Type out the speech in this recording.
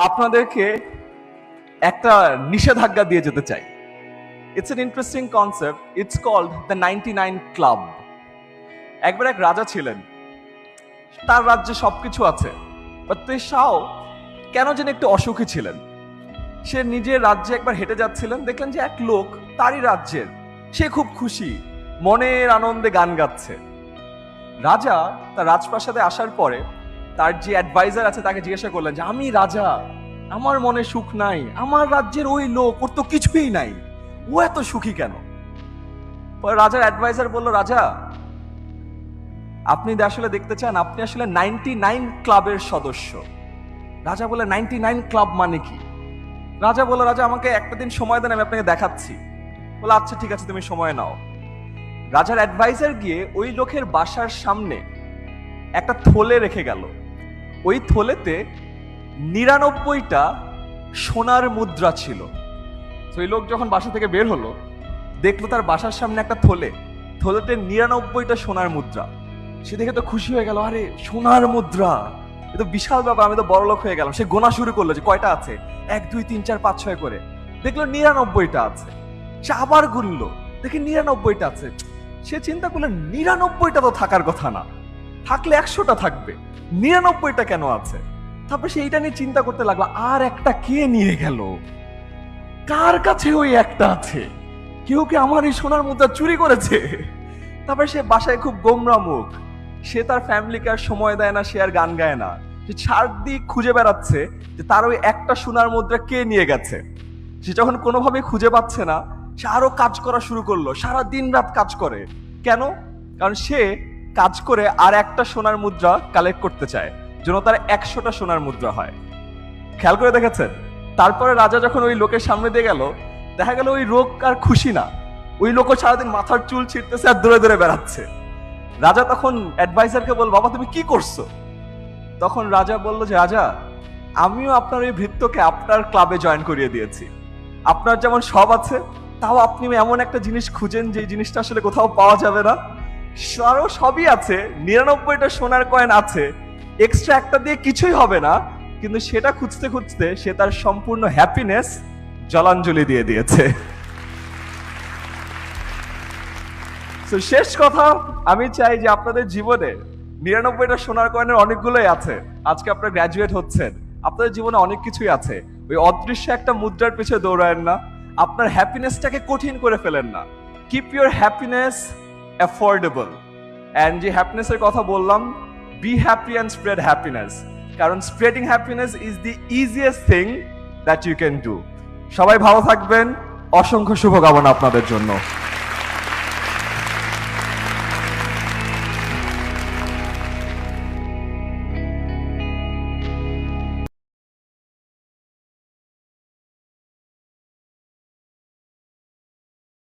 আপনাদেরকে একটা নিষেধাজ্ঞা দিয়ে যেতে চাই। It's an interesting concept. It's called the 99 club. একবার এক রাজা ছিলেন, তার রাজ্যে সবকিছু আছে, বাট তাও কেন যেন একটু অসুখী ছিলেন। সে নিজের রাজ্যে একবার হেঁটে যাচ্ছিলেন, দেখলেন যে এক লোক তারই রাজ্যের, সে খুব খুশি, মনের আনন্দে গান গাচ্ছে। রাজা তার রাজপ্রাসাদে আসার পরে তার যে অ্যাডভাইজার আছে তাকে জিজ্ঞাসা করলেন যে আমি রাজা, আমার মনে সুখ নাই, আমার রাজ্যের ওই লোক, ওর তো কিছুই নাই, ও এত সুখী কেন? পরে রাজার অ্যাডভাইজার বলল, রাজা আপনি আসলে দেখতে চান, আপনি আসলে 99 ক্লাবের সদস্য। রাজা বলে 99 ক্লাব মানে কি? রাজা বলল, রাজা আমাকে একটা দিন সময় দেন, আমি আপনাকে দেখাচ্ছি। বলে আচ্ছা ঠিক আছে, তুমি সময় নাও। রাজার অ্যাডভাইজার গিয়ে ওই লোকের বাসার সামনে একটা থলে রেখে গেল। ওই থলেতে 99টা সোনার মুদ্রা ছিল। ওই লোক যখন বাসা থেকে বের হলো, দেখলো তার বাসার সামনে একটা থলেতে 99টা সোনার মুদ্রা। সে দেখে তো খুশি হয়ে গেল, আরে সোনার মুদ্রা, এ তো বিশাল ব্যাপার, আমি তো বড় লোক হয়ে গেলাম। সে গোনা শুরু করলো যে কয়টা আছে, 1 2 3 4 5 6 করে। দেখলো 99টা আছে। সে আবার গুনলো, দেখে 99টা আছে। সে চিন্তা করলো 99টা তো থাকার কথা না, থাকলে 100টা থাকবে, 99টা কেন আছে? তারপর সে এইটা নিয়ে চিন্তা করতে লাগলো, আর একটা কে নিয়ে গেল, কার কাছে ওই একটা আছে, কেউ কি আমার এই সোনার মুদ্রা চুরি করেছে? তারপর সে বাসায় খুব গোমরা মুখ, সে তার ফ্যামিলিকে আর সময় দেয় না, সে আর গান গায় না, সে চারদিক খুঁজে বেড়াচ্ছে যে তার ওই একটা সোনার মুদ্রা কে নিয়ে গেছে। সে যখন কোনোভাবে খুঁজে পাচ্ছে না, সে আরো কাজ করা শুরু করলো, সারা দিন রাত কাজ করে। কেন? কারণ সে কাজ করে আর একটা সোনার মুদ্রা কালেক্ট করতে চায়, যেন তার 100টা সোনার মুদ্রা হয়। খেয়াল করে দেখেছেন? তারপরে রাজা যখন ওই লোকের সামনে দিয়ে গেল, দেখা গেল ওই লোক আর খুশি না, ওই লোকও সারাদিন মাথার চুল ছিঁড়তেছে আর দৌড়ে দৌড়ে বেড়াচ্ছে। রাজা তখন অ্যাডভাইজারকে বল, বাবা তুমি কি করছো? তখন রাজা বলল যে রাজা, আমিও আপনার ওই ভৃত্যকে আপনার ক্লাবে জয়েন করিয়ে দিয়েছি। আপনার যেমন সব আছে, তাও আপনি এমন একটা জিনিস খুঁজেন যে জিনিসটা আসলে কোথাও পাওয়া যাবে না। আরো সবই আছে, 99টা সোনার কয়েন আছে, এক্সট্রা একটা দিয়ে কিছুই হবে না, কিন্তু সেটা খুঁজতে খুঁজতে সে তার সম্পূর্ণ হ্যাপিনেস জলাঞ্জলি দিয়ে দিয়েছে। শেষ কথা, আমি চাই যে আপনাদের জীবনে 99টা সোনার কয়েনের অনেকগুলোই আছে। আজকে আপনারা গ্র্যাজুয়েট হচ্ছেন, আপনাদের জীবনে অনেক কিছুই আছে। ওই অদৃশ্য একটা মুদ্রার পিছনে দৌড়ায়েন না, আপনার হ্যাপিনেসটাকে কঠিন করে ফেলেন না। Keep your happiness affordable. And যে হ্যাপিনেসের কথা বললাম, be happy and spread happiness, কারণ spreading happiness is the easiest thing that you can do. সবাই ভালো থাকবেন, অসংখ্য শুভকামনা আপনাদের জন্য।